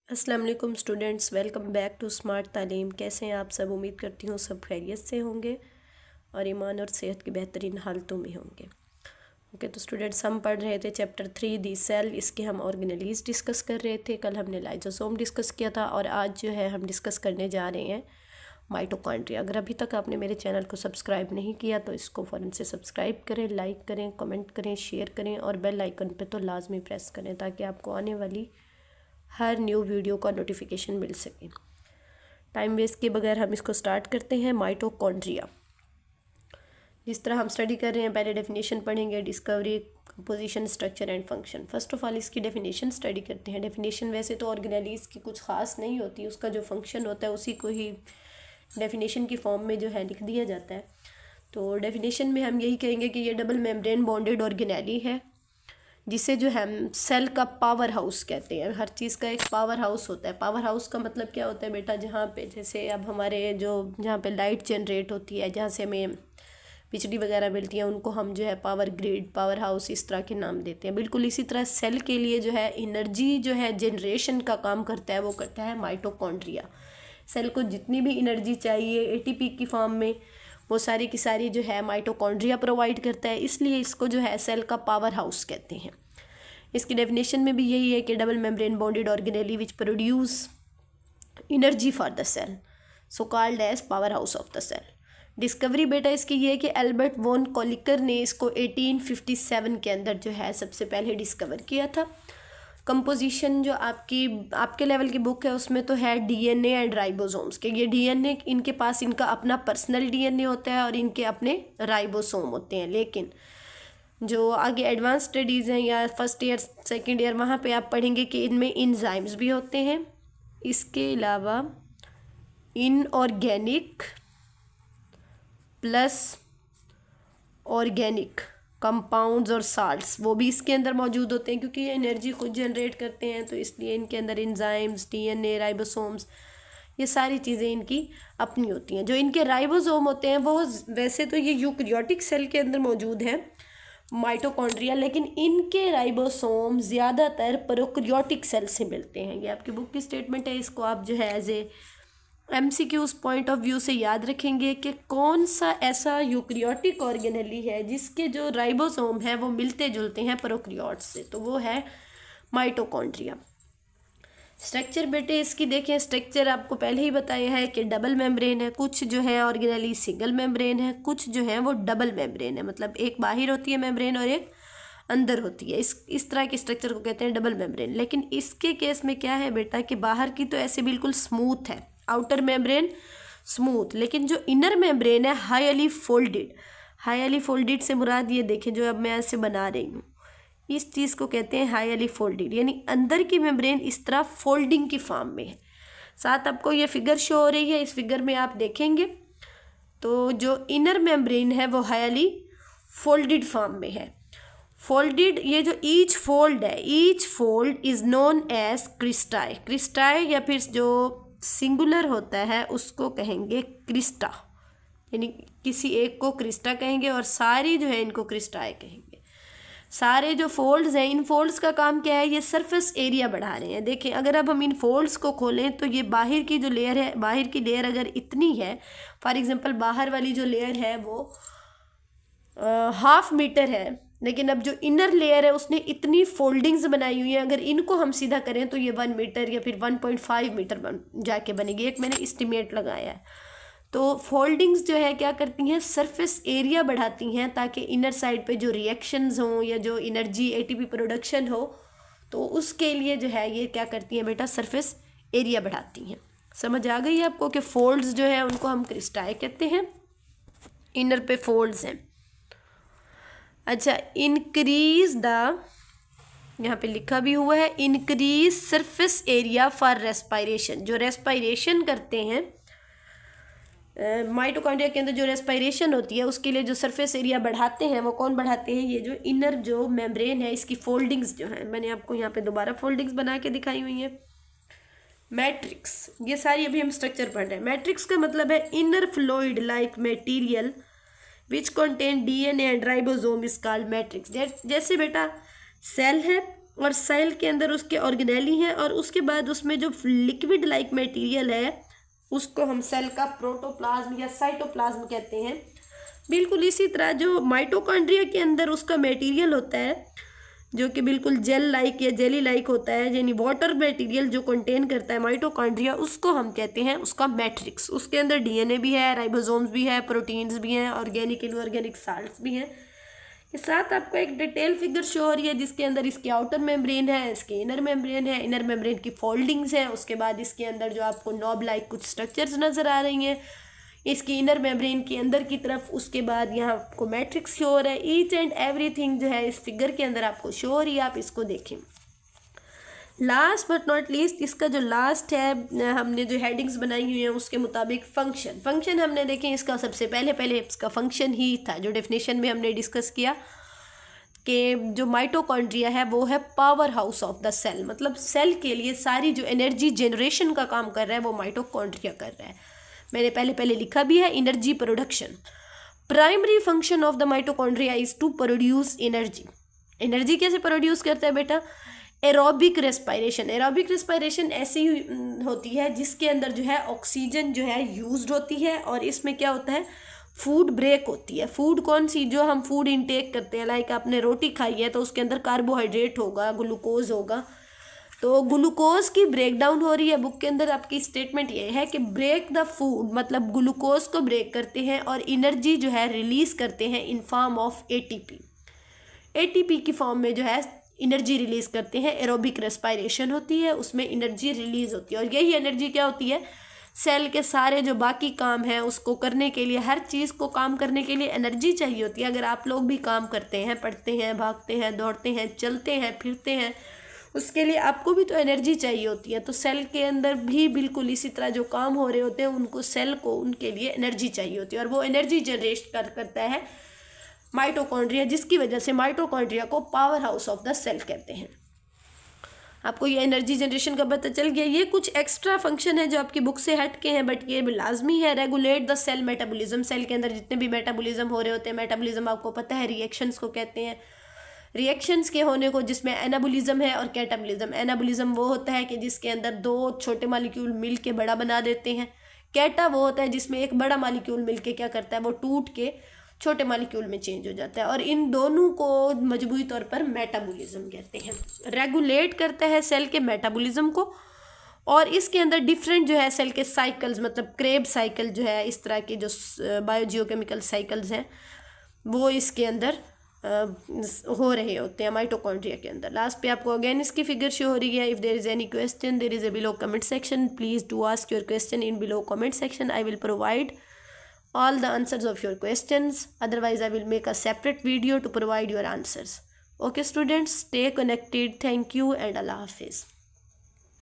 अस्सलाम वालेकुम students, welcome back to smart Taleem. कैसे हैं आप सब? उम्मीद करती हूँ सब खैरियत से होंगे और ईमान और सेहत की बेहतरीन हालतों में होंगे। ओके, तो स्टूडेंट्स हम पढ़ रहे थे चैप्टर 3 दी सेल। इसके हम ऑर्गेनेलीज डिस्कस कर रहे थे। कल हमने लाइजोसोम डिस्कस किया था और आज जो है हम डिस्कस करने जा रहे हैं माइटोकॉन्ड्रिया। अगर अभी तक आपने मेरे चैनल को सब्सक्राइब नहीं किया तो इसको फ़ौरन से सब्सक्राइब करें, लाइक करें, कमेंट करें, शेयर करें और बेल आइकन पे तो लाजमी प्रेस करें ताकि आपको आने वाली हर न्यू वीडियो का नोटिफिकेशन मिल सके। टाइम वेस्ट के बगैर हम इसको स्टार्ट करते हैं। माइटोकॉन्ड्रिया जिस तरह हम स्टडी कर रहे हैं, पहले डेफिनेशन पढ़ेंगे, discovery, composition, structure and function. First of all इसकी डेफिनेशन स्टडी करते हैं। डेफिनेशन वैसे तो ऑर्गेनेलीज की कुछ खास नहीं होती, उसका जो फंक्शन होता है उसी को ही डेफिनेशन की फॉर्म में जो है लिख दिया जाता है। तो डेफिनेशन में हम यही कहेंगे कि ये डबल मेम्ब्रेन बॉन्डेड ऑर्गेनेली है जिसे जो हम सेल का पावर हाउस कहते हैं। हर चीज़ का एक पावर हाउस होता है। पावर हाउस का मतलब क्या होता है बेटा? जहाँ पे जैसे अब हमारे जहाँ पे लाइट जनरेट होती है, जहाँ से हमें बिजली वगैरह मिलती है, उनको हम जो है पावर ग्रिड, पावर हाउस इस तरह के नाम देते हैं। बिल्कुल इसी तरह सेल के लिए जो है एनर्जी जो है जनरेशन का काम करता है, वो करता है माइटोकॉन्ड्रिया। सेल को जितनी भी एनर्जी चाहिए एटीपी की फॉर्म में, वो सारी की सारी जो है माइटोकॉन्ड्रिया प्रोवाइड करता है, इसलिए इसको जो है सेल का पावर हाउस कहते हैं। इसकी डेफिनेशन में भी यही है कि double membrane bonded organelle which produce energy for the cell so called as power house of the cell. Discovery बेटा इसकी ये है कि एल्बर्ट वॉन कॉलिकर ने इसको 1857 के अंदर जो है सबसे पहले डिस्कवर किया था। कंपोजिशन जो आपके लेवल की बुक है उसमें तो है डीएनए एंड राइबोसोम्स के। ये डीएनए इनके पास इनका अपना पर्सनल डीएनए होता है और इनके अपने राइबोसोम होते हैं। लेकिन जो आगे एडवांस स्टडीज़ हैं या फर्स्ट ईयर सेकेंड ईयर, वहाँ पे आप पढ़ेंगे कि इनमें इंजाइम्स भी होते हैं। इसके अलावा इनऑर्गेनिक प्लस ऑर्गेनिक कंपाउंड्स और साल्ट्स वो भी इसके अंदर मौजूद होते हैं, क्योंकि ये एनर्जी खुद जनरेट करते हैं। तो इसलिए इनके अंदर इंजाइम्स, डीएनए, राइबोसोम्स, ये सारी चीज़ें इनकी अपनी होती हैं। जो इनके राइबोसोम होते हैं वो वैसे तो ये यूकैरियोटिक सेल के अंदर मौजूद हैं माइटोकॉन्ड्रिया, लेकिन इनके राइबोसोम ज़्यादातर प्रोकैरियोटिक सेल से मिलते हैं। ये आपकी बुक की स्टेटमेंट है। इसको आप जो है as a MCQs point of view से याद रखेंगे कि कौन सा ऐसा यूकैरियोटिक ऑर्गेनेली है जिसके जो राइबोसोम है वो मिलते जुलते हैं प्रोकैरियोट्स से, तो वो है माइटोकॉन्ड्रिया। स्ट्रक्चर बेटे इसकी देखें, स्ट्रक्चर आपको पहले ही बताया है कि डबल मेम्ब्रेन है। कुछ जो है ऑर्गेनेली सिंगल मेम्ब्रेन है, कुछ जो है वो डबल मेम्ब्रेन है, मतलब एक बाहर होती है मेम्ब्रेन और एक अंदर होती है। इस तरह के स्ट्रक्चर को कहते हैं डबल मेम्ब्रेन। लेकिन इसके केस में क्या है बेटा कि बाहर की तो ऐसे बिल्कुल स्मूथ है, आउटर मेम्ब्रेन स्मूथ, लेकिन जो इनर मेम्ब्रेन है हाईली फोल्डेड। हाईली फोल्डेड से मुराद ये देखें जो अब मैं ऐसे बना रही हूँ, इस चीज़ को कहते हैं हाईली फोल्डेड, यानी अंदर की मेम्ब्रेन इस तरह फोल्डिंग की फॉर्म में है। साथ आपको ये फिगर शो हो रही है, इस फिगर में आप देखेंगे तो जो इनर मेम्ब्रेन है वो हाईली फोल्डेड फॉर्म में है। फोल्डेड, ये जो ईच फोल्ड है, each fold is known as cristae. Cristae या फिर जो सिंगुलर होता है उसको कहेंगे क्रिस्टा, यानी किसी एक को क्रिस्टा कहेंगे और सारी जो है इनको क्रिस्टाई कहेंगे। सारे जो फोल्ड्स हैं, इन फोल्ड्स का काम क्या है? ये सरफेस एरिया बढ़ा रहे हैं। देखें, अगर अब हम इन फोल्ड्स को खोलें तो ये बाहर की जो लेयर है, बाहर की लेयर अगर इतनी है, फॉर एग्जांपल बाहर वाली जो लेयर है वो 0.5 मीटर है, लेकिन अब जो इनर लेयर है उसने इतनी फोल्डिंग्स बनाई हुई हैं, अगर इनको हम सीधा करें तो ये 1 मीटर या फिर 1.5 मीटर जाके बनेगी। एक मैंने एस्टिमेट लगाया है। तो फोल्डिंग्स जो है क्या करती हैं? सरफेस एरिया बढ़ाती हैं ताकि इनर साइड पे जो रिएक्शंस हों या जो एनर्जी एटीपी प्रोडक्शन हो, तो उसके लिए जो है ये क्या करती हैं बेटा? सरफेस एरिया बढ़ाती हैं। समझ आ गई आपको कि फोल्ड्स जो है उनको हम क्रिस्टाई कहते हैं, इनर पे फोल्ड्स हैं। अच्छा, इंक्रीज द, यहाँ पे लिखा भी हुआ है increase surface area for respiration. जो रेस्पायरेशन करते हैं माइटोकॉन्ड्रिया के अंदर, जो रेस्पायरेशन होती है उसके लिए जो सरफेस एरिया बढ़ाते हैं वो कौन बढ़ाते हैं? ये जो इनर जो मेम्ब्रेन है इसकी फोल्डिंग्स जो है, मैंने आपको यहाँ पे दोबारा फोल्डिंग्स बना के दिखाई हुई है। मैट्रिक्स, ये सारी अभी हम स्ट्रक्चर पढ़ रहे हैं। मैट्रिक्स का मतलब है inner fluid like material which contain DNA and ribosome is called matrix. जैसे बेटा सेल है, और सेल के अंदर उसके ऑर्गेनेली हैं, और उसके बाद उसमें जो लिक्विड लाइक मटेरियल है उसको हम सेल का प्रोटोप्लाज्म या साइटोप्लाज्म कहते हैं। बिल्कुल इसी तरह जो माइटोकॉन्ड्रिया के अंदर उसका मटेरियल होता है जो कि बिल्कुल जेल लाइक या जेली लाइक होता है, यानी वाटर मटेरियल जो कंटेन करता है माइटोकॉन्ड्रिया, उसको हम कहते हैं उसका मैट्रिक्स। उसके अंदर डीएनए भी है, राइबोसोम्स भी है, प्रोटीन्स भी हैं, ऑर्गेनिक इनऑर्गेनिक साल्ट्स भी हैं। के साथ आपको एक डिटेल फिगर शो हो रही है जिसके अंदर इसकी आउटर मेम्ब्रेन है, इसके इनर मेम्ब्रेन है, इनर मेम्ब्रेन की फोल्डिंग्स हैं, उसके बाद इसके अंदर जो आपको नॉब लाइक कुछ स्ट्रक्चर्स नज़र आ रही हैं इसकी इनर मेम्ब्रेन के अंदर की तरफ। उसके बाद यहाँ आपको मैट्रिक्स शो हो रहा है। ईच एंड एवरीथिंग जो है इस फिगर के अंदर आपको शो हो रही है, आप इसको देखें। लास्ट बट नॉट लीस्ट, इसका जो लास्ट है हमने जो हेडिंग्स बनाई हुई हैं उसके मुताबिक फंक्शन हमने देखें। इसका सबसे पहले इसका फंक्शन ही था जो डेफिनेशन में हमने डिस्कस किया कि जो माइटोकॉन्ड्रिया है वो है power house of the cell, मतलब सेल के लिए सारी जो एनर्जी जनरेशन का काम कर रहा है वो माइटोकॉन्ड्रिया कर रहा है। मैंने पहले लिखा भी है energy production. Primary function of the mitochondria is to produce energy. Energy कैसे प्रोड्यूस करता है बेटा? एरोबिक रेस्पायरेशन ऐसी होती है जिसके अंदर जो है ऑक्सीजन जो है यूज्ड होती है, और इसमें क्या होता है फूड ब्रेक होती है। फूड कौन सी? जो हम फूड इनटेक करते हैं, लाइक आपने रोटी खाई है तो उसके अंदर कार्बोहाइड्रेट होगा, ग्लूकोज होगा, तो ग्लूकोज की ब्रेक डाउन हो रही है। बुक के अंदर आपकी स्टेटमेंट ये है कि ब्रेक द फूड, मतलब ग्लूकोज को ब्रेक करते हैं और एनर्जी जो है रिलीज करते हैं इन फॉर्म ऑफ एटीपी की फॉर्म में जो है एनर्जी रिलीज करते हैं। एरोबिक रेस्पायरेशन होती है, उसमें एनर्जी रिलीज होती है, और यही एनर्जी क्या होती है सेल के सारे जो बाकी काम हैं उसको करने के लिए, हर चीज़ को काम करने के लिए एनर्जी चाहिए होती है। अगर आप लोग भी काम करते हैं, पढ़ते हैं, भागते हैं, दौड़ते हैं, चलते हैं, फिरते हैं, उसके लिए आपको भी तो एनर्जी चाहिए होती है। तो सेल के अंदर भी बिल्कुल इसी तरह जो काम हो रहे होते हैं उनको सेल को उनके लिए एनर्जी चाहिए होती है, और वो एनर्जी जनरेट करता है माइटोकॉन्ड्रिया, जिसकी वजह से माइटोकॉन्ड्रिया को power house of the cell कहते हैं। आपको ये एनर्जी जनरेशन का पता चल गया। ये कुछ एक्स्ट्रा फंक्शन है जो आपकी बुक से हट के हैं, बट ये लाजमी है। Regulate the cell metabolism, cell के अंदर जितने भी मेटाबॉलिज्म हो रहे होते हैं, मेटाबॉलिज्म आपको पता है रिएक्शंस को कहते हैं। रिएक्शंस के होने को जिसमें एनाबॉलिज्म है और कैटाबॉलिज्म। एनाबॉलिज्म वो होता है कि जिसके अंदर दो छोटे मॉलिक्यूल मिल के बड़ा बना देते हैं। कैटा वो होता है जिसमें एक बड़ा मॉलिक्यूल मिल के क्या करता है, वो टूट के छोटे मॉलिक्यूल में चेंज हो जाता है, और इन दोनों को मजबूती तौर पर मेटाबॉलिज्म कहते हैं। रेगुलेट करता है सेल के मेटाबॉलिज्म को, और इसके अंदर डिफरेंट जो है सेल के साइकिल्स, मतलब क्रेब साइकिल जो है, इस तरह के जो बायोजियोकेमिकल साइकिल्स हैं वो इसके अंदर हो रहे होते हैं माइटोकॉन्ड्रिया के अंदर। लास्ट पे आपको अगेन इसकी फिगर शो हो रही है। If there is any question there is a below comment section, please do ask your question in below comment section. I will provide all the answers of your questions. Otherwise I will make a separate video to provide your answers. Okay students, stay connected. Thank you and Allah Hafiz.